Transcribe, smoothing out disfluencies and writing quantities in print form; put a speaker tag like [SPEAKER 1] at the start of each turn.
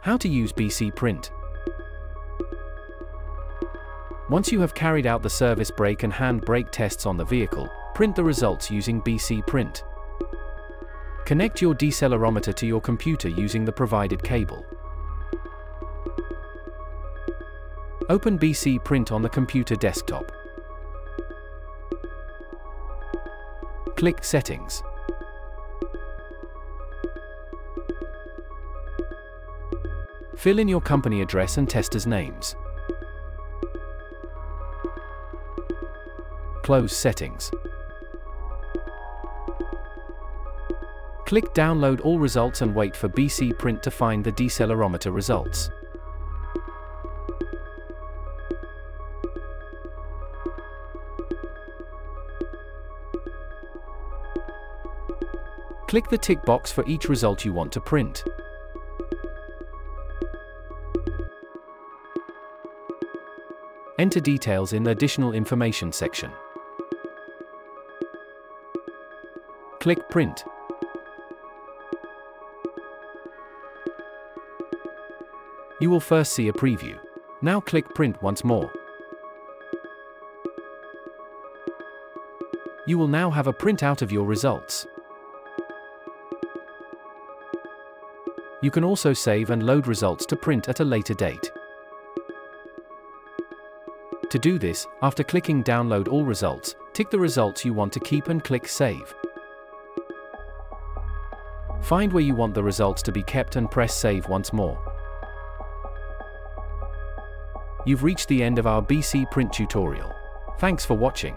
[SPEAKER 1] How to use BC Print. Once you have carried out the service brake and hand brake tests on the vehicle, print the results using BC Print. Connect your decelerometer to your computer using the provided cable. Open BC Print on the computer desktop. Click Settings. Fill in your company address and testers' names. Close Settings. Click Download all results and wait for BC Print to find the decelerometer results. Click the tick box for each result you want to print. Enter details in the Additional Information section. Click Print. You will first see a preview. Now click Print once more. You will now have a printout of your results. You can also save and load results to print at a later date. To do this, after clicking Download all results, tick the results you want to keep and click Save. Find where you want the results to be kept and press Save once more. You've reached the end of our BC Print tutorial. Thanks for watching.